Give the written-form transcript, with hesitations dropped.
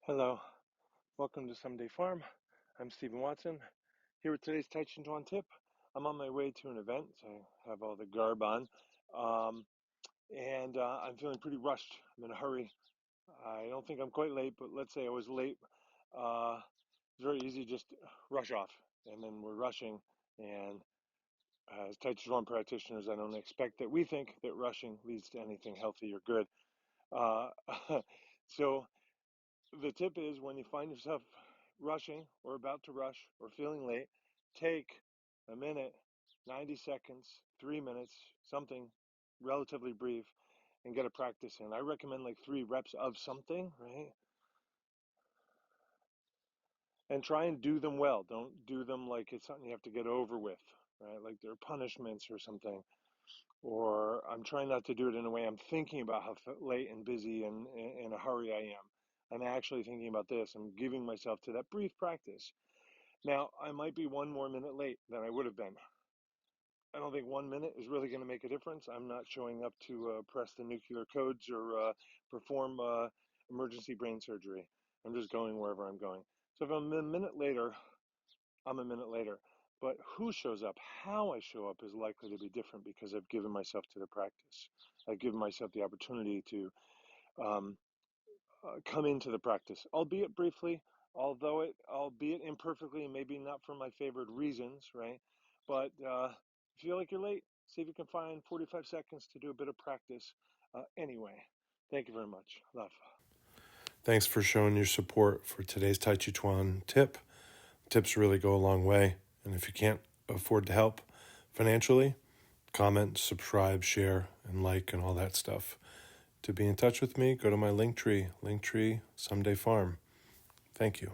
Hello, welcome to Someday Farm. I'm Stephen Watson, here with today's Tàijíquán Tip. I'm on my way to an event, so I have all the garb on, and I'm feeling pretty rushed. I'm in a hurry. I don't think I'm quite late, but let's say I was late. It's very easy just to rush off, and then we're rushing. And as Tàijíquán practitioners, I don't expect that we think that rushing leads to anything healthy or good. Uh, so the tip is when you find yourself rushing or about to rush or feeling late, take a minute, 90 seconds, 3 minutes, something relatively brief, and get a practice in. I recommend like 3 reps of something, right? And try and do them well. Don't do them like it's something you have to get over with, right? Like they're punishments or something. Or I'm trying not to do it in a way I'm thinking about how late and busy and in a hurry I am. I'm actually thinking about this. I'm giving myself to that brief practice. Now, I might be 1 more minute late than I would have been. I don't think 1 minute is really going to make a difference. I'm not showing up to press the nuclear codes or perform emergency brain surgery. I'm just going wherever I'm going. So if I'm a minute later, I'm a minute later. But who shows up, how I show up is likely to be different because I've given myself to the practice. I've given myself the opportunity to um, come into the practice, albeit briefly, albeit imperfectly, and maybe not for my favorite reasons, right? But if you feel like you're late, see if you can find 45 seconds to do a bit of practice. Anyway, thank you very much. Love. Thanks for showing your support for today's Tàijíquán tip. Tips really go a long way. And if you can't afford to help financially, comment, subscribe, share, and like, and all that stuff. To be in touch with me, go to my Linktree, Someday Farm. Thank you.